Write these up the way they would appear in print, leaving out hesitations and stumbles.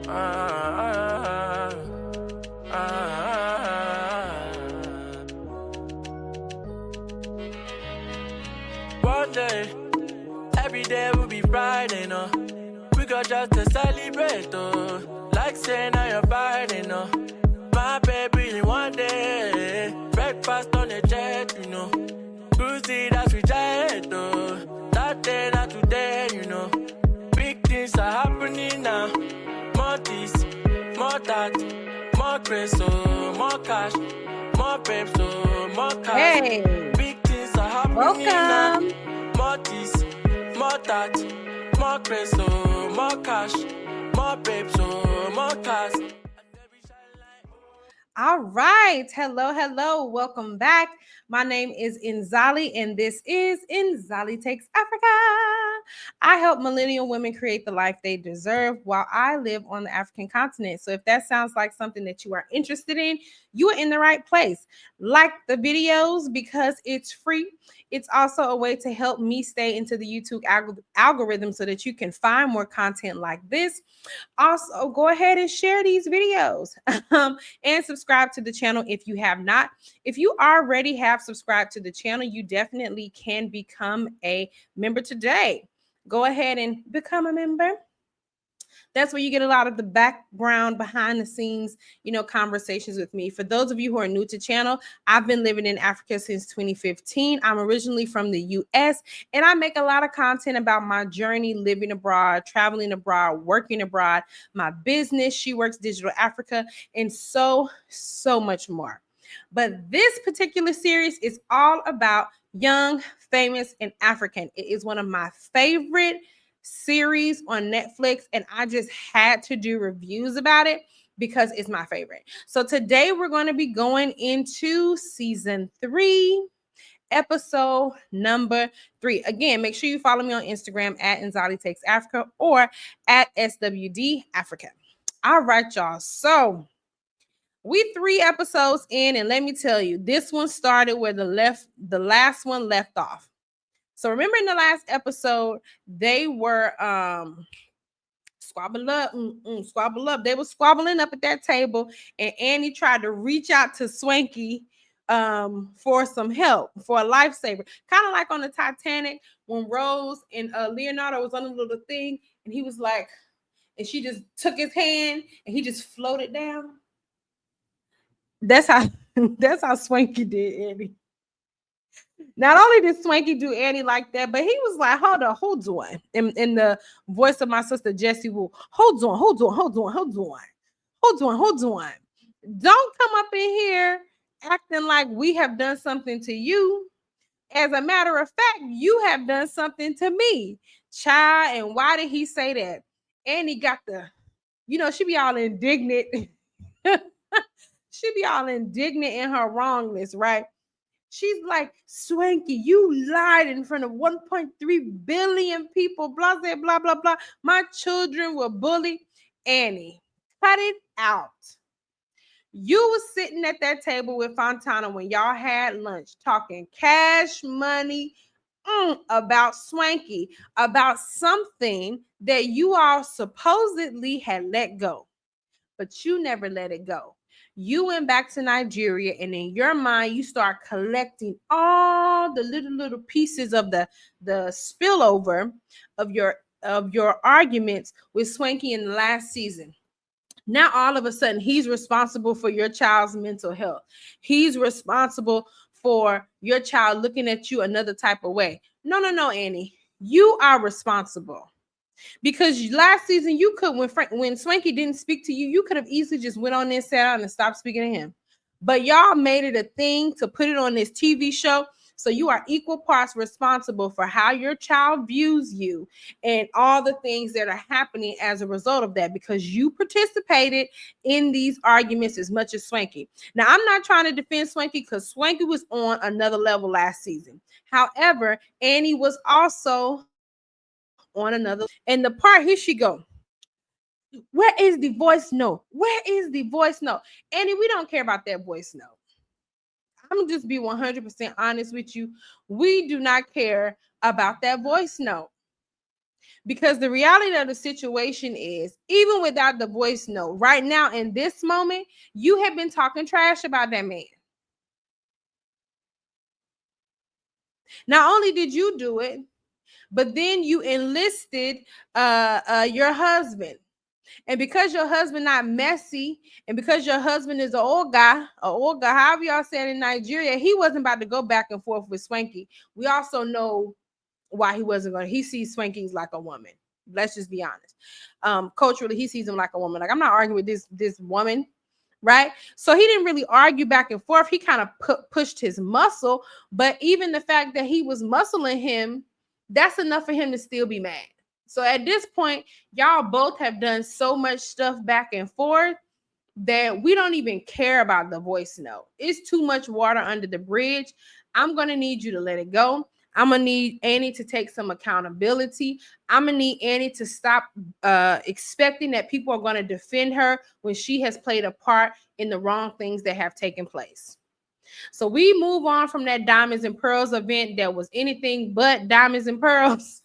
One day, every day will be Friday, no. We got just to celebrate, oh. Like saying on your Friday, no. My baby in one day, breakfast on the jet, you know. Cruising as we jet, oh. That day, not today, you know. Big things are happening now. More this, more that, more grace, oh, more cash, more babes, oh, more cash. Hey. Big things are happening Welcome. now. More this, more that, more grace, oh, more cash, more babes, oh, more cash. All right. Hello. Welcome back. My name is Nzali, and this is Nzali Takes Africa. I help millennial women create the life they deserve while I live on the African continent. So if that sounds like something that you are interested in, you are in the right place. Like the videos because it's free. It's also a way to help me stay into the YouTube algorithm so that you can find more content like this. Also, go ahead and share these videos and subscribe to the channel if you have not. If you already have subscribed to the channel, you definitely can become a member today. Go ahead and become a member. That's where you get a lot of the background, behind the scenes, conversations with me. For those of you who are new to channel, I've been living in Africa since 2015. I'm originally from the US, and I make a lot of content about my journey living abroad, traveling abroad, working abroad, my business, She Works Digital Africa, and so much more. But this particular series is all about young, famous, and African. It is one of my favorite series on Netflix, and I just had to do reviews about it because it's my favorite. So today we're going to be going into season 3, episode number 3. Again, make sure you follow me on Instagram at Nzali Takes Africa or at SWD Africa. All right, y'all. So we 3 episodes in, and let me tell you, this one started where the last one left off. So remember in the last episode, they were squabble up. They were squabbling up at that table, and Annie tried to reach out to Swanky for some help, for a lifesaver. Kind of like on the Titanic when Rose and Leonardo was on a little thing, and he was like, and she just took his hand and he just floated down. That's how Swanky did Annie. Not only did Swanky do Annie like that, but he was like, hold on. In the voice of my sister Jessie Wu, hold on. Don't come up in here acting like we have done something to you. As a matter of fact, you have done something to me. Child, and why did he say that? Annie got she be all indignant. She be all indignant in her wrongness, right? She's like, Swanky, you lied in front of 1.3 billion people, blah, blah, blah, blah, blah. My children were bullied. Annie, cut it out. You was sitting at that table with Fontana when y'all had lunch, talking cash money about Swanky, about something that you all supposedly had let go, but you never let it go. You went back to Nigeria, and in your mind, you start collecting all the little pieces of the spillover of your arguments with Swanky in the last season. Now, all of a sudden, he's responsible for your child's mental health. He's responsible for your child looking at you another type of way. No, Annie. You are responsible. Because last season you could, when Swanky didn't speak to you, you could have easily just went on there, sat down, and stopped speaking to him. But y'all made it a thing to put it on this TV show. So you are equal parts responsible for how your child views you and all the things that are happening as a result of that, because you participated in these arguments as much as Swanky. Now, I'm not trying to defend Swanky because Swanky was on another level last season. However, Annie was also on another. And the part, here she go. Where is the voice note? Annie, we don't care about that voice note. I'm gonna just be 100% honest with you. We do not care about that voice note, Because the reality of the situation is, even without the voice note, right now in this moment, you have been talking trash about that man. Not only did you do it, but then you enlisted your husband. And because your husband not messy, and because your husband is an old guy, however y'all said in Nigeria, he wasn't about to go back and forth with Swanky. We also know why he wasn't going to. He sees Swanky's like a woman. Let's just be honest. Culturally, he sees him like a woman. Like, I'm not arguing with this woman, right? So he didn't really argue back and forth. He kind of pushed his muscle, but even the fact that he was muscling him, that's enough for him to still be mad. So at this point, y'all both have done so much stuff back and forth that we don't even care about the voice note. It's too much water under the bridge. I'm going to need you to let it go. I'm going to need Annie to take some accountability. I'm going to need Annie to stop expecting that people are going to defend her when she has played a part in the wrong things that have taken place. So we move on from that Diamonds and Pearls event that was anything but Diamonds and Pearls.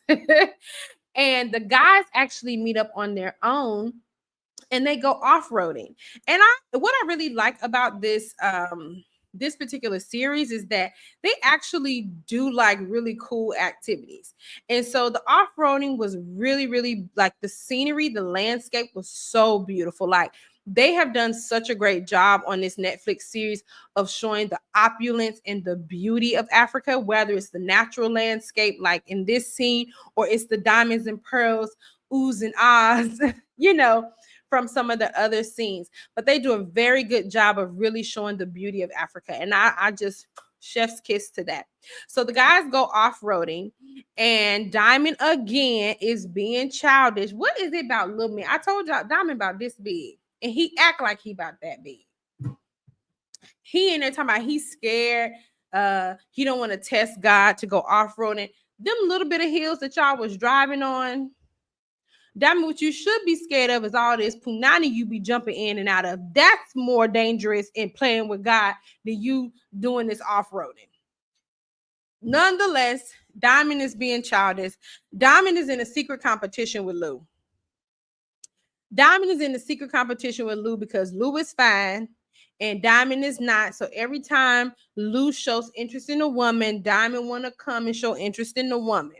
And the guys actually meet up on their own and they go off-roading. And what I really like about this particular series is that they actually do like really cool activities. And so the off-roading was really, really, like, the scenery, the landscape was so beautiful. Like, they have done such a great job on this Netflix series of showing the opulence and the beauty of Africa, whether it's the natural landscape, like in this scene, or it's the diamonds and pearls, oohs and ahs, you know, from some of the other scenes. But they do a very good job of really showing the beauty of Africa. And I just, chef's kiss to that. So the guys go off-roading, and Diamond again is being childish. What is it about little man? I told y'all Diamond about this big, and he act like he about that big. He in there talking about he's scared. He don't want to test God to go off-roading. Them little bit of hills that y'all was driving on, Diamond, what you should be scared of is all this punani you be jumping in and out of. That's more dangerous in playing with God than you doing this off-roading. Nonetheless, Diamond is being childish. Diamond is in a secret competition with Lou. Diamond is in a secret competition with Lou because Lou is fine and Diamond is not. So every time Lou shows interest in a woman, Diamond want to come and show interest in the woman.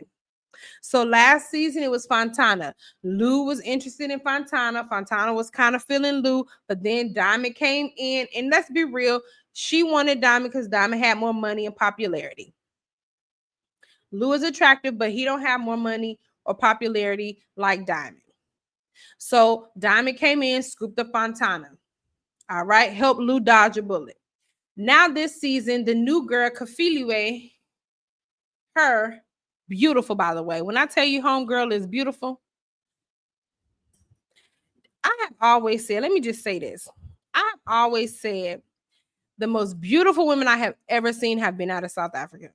So last season, it was Fontana. Lou was interested in Fontana. Fontana was kind of feeling Lou, but then Diamond came in. And let's be real, she wanted Diamond because Diamond had more money and popularity. Lou is attractive, but he don't have more money or popularity like Diamond. So Diamond came in, scooped up Fontana. All right, helped Lou dodge a bullet. Now this season, the new girl, Kafiliwe, her, beautiful, by the way. When I tell you homegirl is beautiful, I have always said, let me just say this. I have always said the most beautiful women I have ever seen have been out of South Africa.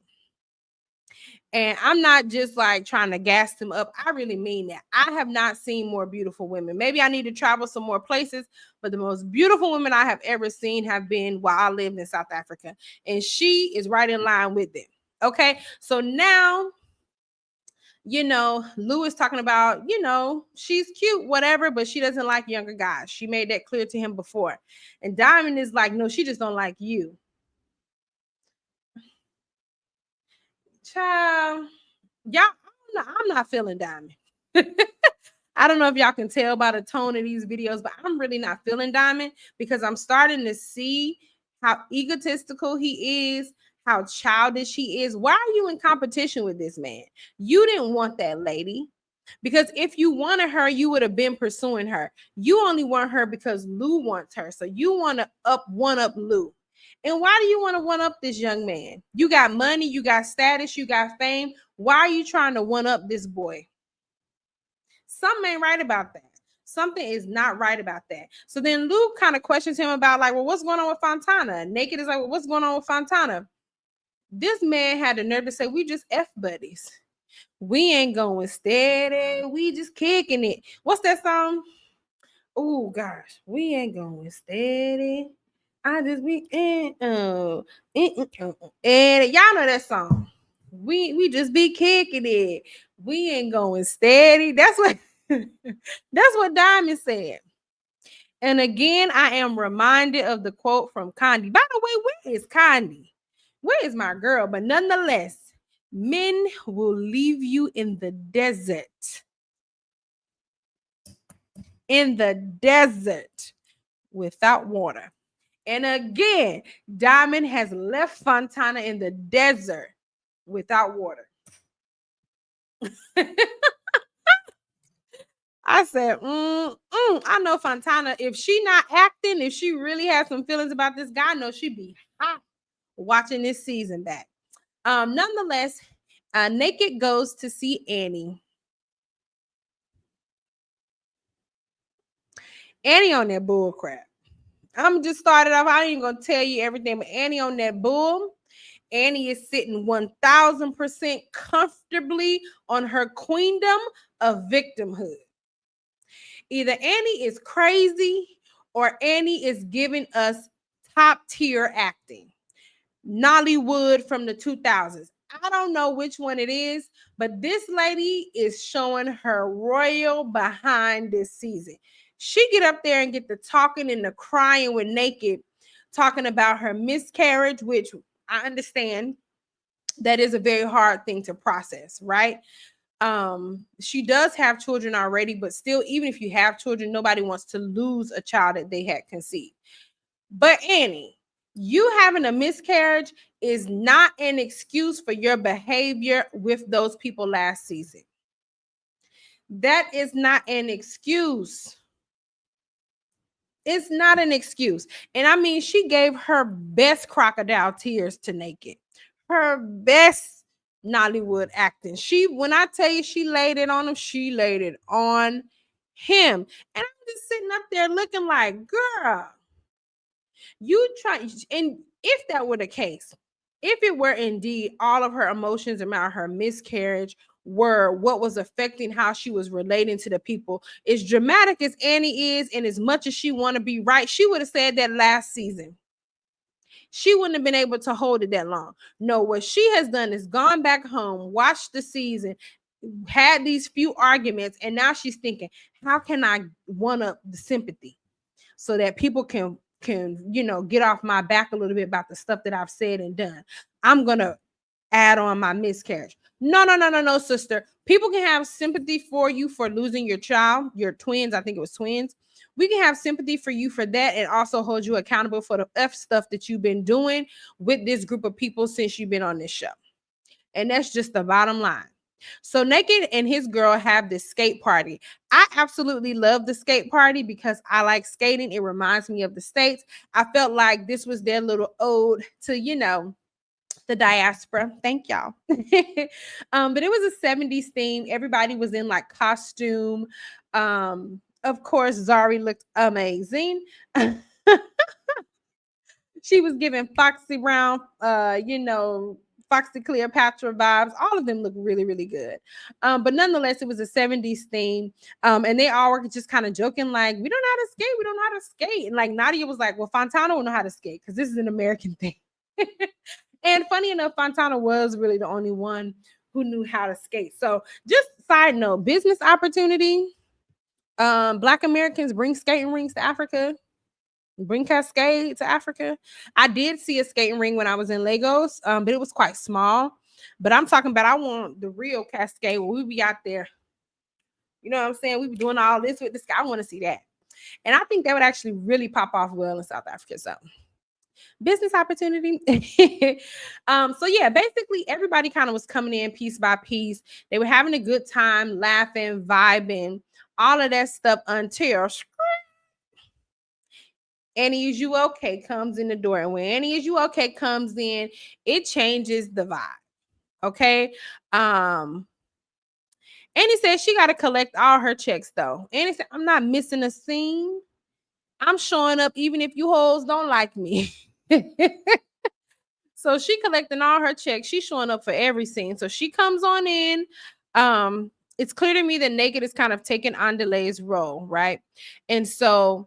And I'm not just like trying to gas them up. I really mean that. I have not seen more beautiful women. Maybe I need to travel some more places, but the most beautiful women I have ever seen have been while I lived in South Africa. And she is right in line with them. Okay. So now, you know, Lou is talking about, you know, she's cute, whatever, but she doesn't like younger guys. She made that clear to him before. And Diamond is like, no, she just don't like you. Child, y'all, I'm not feeling Diamond. I don't know if y'all can tell by the tone of these videos, but I'm really not feeling Diamond because I'm starting to see how egotistical he is, how childish he is. Why are you in competition with this man? You didn't want that lady. Because if you wanted her, you would have been pursuing her. You only want her because Lou wants her. So you want to one up Lou. And why do you want to one up this young man? You got money, you got status, you got fame. Why are you trying to one up this boy? Something ain't right about that. Something is not right about that. So then Lou kind of questions him about, like, well, what's going on with Fontana? Naked is like, well, what's going on with Fontana? This man had the nerve to say, we just F buddies. We ain't going steady. We just kicking it. What's that song? Oh gosh, we ain't going steady. I just be and y'all know that song. We just be kicking it. We ain't going steady. That's what that's what Diamond said. And again, I am reminded of the quote from Condi. By the way, where is Condi? Where is my girl? But nonetheless, men will leave you in the desert. In the desert without water. And again, Diamond has left Fontana in the desert without water. I said, I know Fontana. If she not acting, if she really has some feelings about this guy, I know she'd be hot watching this season back. Nonetheless, Naked goes to see Annie. Annie on that bull crap. I'm just started off. I ain't gonna tell you everything, but Annie on that bull. Annie is sitting 1000% comfortably on her queendom of victimhood. Either Annie is crazy or Annie is giving us top tier acting. Nollywood from the 2000s. I don't know which one it is, but this lady is showing her royal behind this season. She get up there and get the talking and the crying with Naked, talking about her miscarriage, which I understand that is a very hard thing to process, right? She does have children already, but still, even if you have children, nobody wants to lose a child that they had conceived. But Annie, you having a miscarriage is not an excuse for your behavior with those people last season. That is not an excuse. It's not an excuse. And I mean, she gave her best crocodile tears to Naked, her best Nollywood acting. When I tell you she laid it on him, she laid it on him. And I'm just sitting up there looking like, girl, you try. And if that were the case, if it were indeed all of her emotions about her miscarriage were what was affecting how she was relating to the people, as dramatic as Annie is, and as much as she want to be right, she would have said that last season. She wouldn't have been able to hold it that long. No, what she has done is gone back home, watched the season, had these few arguments, and now she's thinking, how can I one up the sympathy so that people can get off my back a little bit about the stuff that I've said and done. I'm gonna add on my miscarriage. No, sister. People can have sympathy for you for losing your child, your twins. I think it was twins. We can have sympathy for you for that and also hold you accountable for the F stuff that you've been doing with this group of people since you've been on this show. And that's just the bottom line. So Naked and his girl have this skate party. I absolutely love the skate party because I like skating. It reminds me of the States. I felt like this was their little ode to, the diaspora. Thank y'all. But it was a 70s theme. Everybody was in like costume. Of course, Zari looked amazing. She was giving Foxy Brown, Foxy Cleopatra vibes. All of them look really, really good. But nonetheless, it was a 70s theme. And they all were just kind of joking, like, we don't know how to skate. We don't know how to skate. And like Nadia was like, well, Fontana will know how to skate because this is an American thing. And funny enough, Fontana was really the only one who knew how to skate. So just side note, business opportunity. Black Americans bring skating rinks to Africa. Bring Cascade to Africa. I did see a skating ring when I was in Lagos, but it was quite small. But I'm talking about I want the real Cascade where we be out there. You know what I'm saying? We be doing all this with the sky. I want to see that. And I think that would actually really pop off well in South Africa. So business opportunity. So yeah, basically everybody kind of was coming in piece by piece. They were having a good time, laughing, vibing, all of that stuff until Annie Is You Okay comes in the door. And when Annie Is You Okay comes in, it changes the vibe. Okay. Annie said she got to collect all her checks though. Annie said, I'm not missing a scene. I'm showing up even if you hoes don't like me. So she collecting all her checks. She's showing up for every scene. So she comes on in. It's clear to me that Naked is kind of taking Andelay's role, right? And so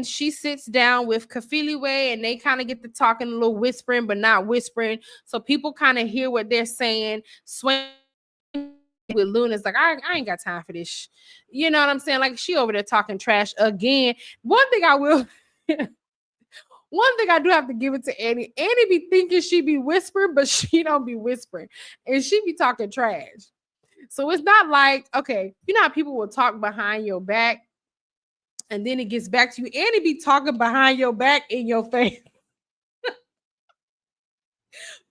she sits down with Kafili Way and they kind of get to talking a little whispering, but not whispering. So people kind of hear what they're saying. With Luna's like, I ain't got time for this. You know what I'm saying? Like she over there talking trash again. One thing I will one thing I do have to give it to Annie. Annie be thinking she be whispering, but she don't be whispering. And she be talking trash. So it's not like, okay, you know how people will talk behind your back and then it gets back to you. Annie be talking behind your back in your face.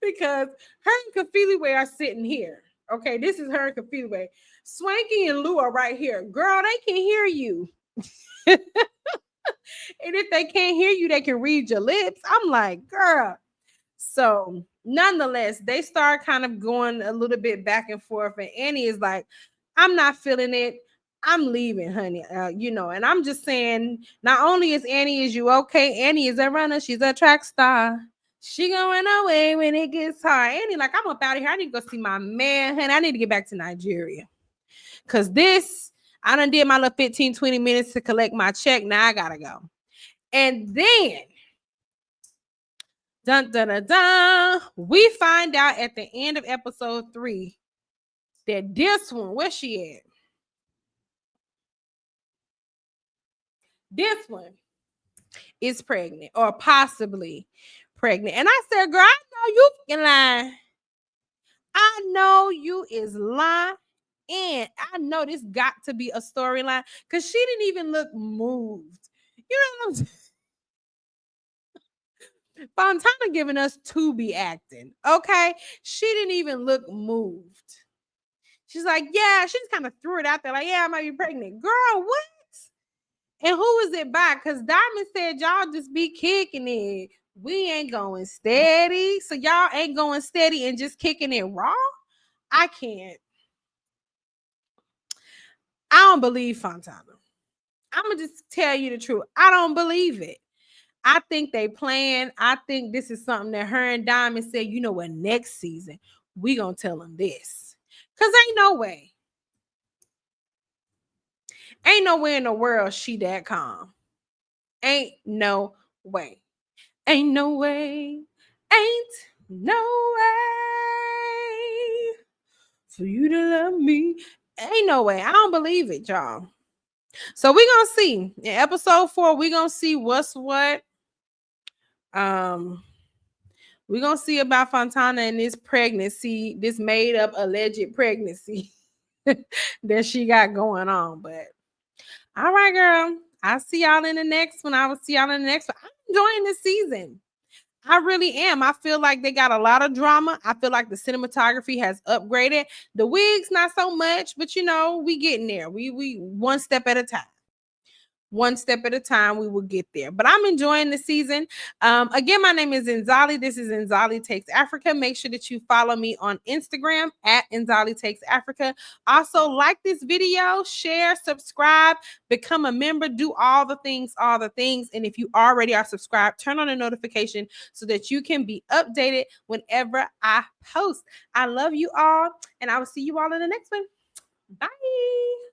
Because her and Kafili Way are sitting here. Okay, this is her and Kafili Way. Swanky and Lou are right here. Girl, they can hear you. And if they can't hear you, they can read your lips. I'm like, girl. So, nonetheless, they start kind of going a little bit back and forth. And Annie is like, I'm not feeling it. I'm leaving, honey. And I'm just saying, not only is Annie, is you okay? Annie is a runner. She's a track star. She gonna run away when it gets hard. Annie, like, I'm up out of here. I need to go see my man, honey. I need to get back to Nigeria. Cause I done did my little 15, 20 minutes to collect my check. Now I gotta go. And then, dun dun dun dun, we find out at the end of episode 3 that this one, where's she at? This one is pregnant or possibly pregnant. And I said, girl, I know you fucking lying. I know you is lying. And I know this got to be a storyline because she didn't even look moved. You know what I'm saying? Fontana giving us to be acting. Okay. She didn't even look moved. She's like, yeah, she just kind of threw it out there, like, yeah, I might be pregnant. Girl, what? And who is it by? Because Diamond said y'all just be kicking it. We ain't going steady. So y'all ain't going steady and just kicking it raw? I can't. I don't believe Fontana. I'm going to just tell you the truth. I don't believe it. I think they plan. I think this is something that her and Diamond said, you know what, next season, we going to tell them this. Because ain't no way. Ain't no way in the world she that calm. Ain't no way. Ain't no way. Ain't no way for you to love me. Ain't no way. I don't believe it, y'all. So we're gonna see. In episode 4, we're gonna see what's what. We're gonna see about Fontana and this pregnancy, this made up alleged pregnancy that she got going on. But all right, girl. I'll see y'all in the next one. I will see y'all in the next one. I'm enjoying this season. I really am. I feel like they got a lot of drama. I feel like the cinematography has upgraded. The wigs, not so much, but we getting there. We one step at a time. One step at a time, we will get there. But I'm enjoying the season. Again, my name is Nzali. This is Nzali Takes Africa. Make sure that you follow me on Instagram at Nzali Takes Africa. Also, like this video, share, subscribe, become a member, do all the things, all the things. And if you already are subscribed, turn on the notification so that you can be updated whenever I post. I love you all, and I will see you all in the next one. Bye.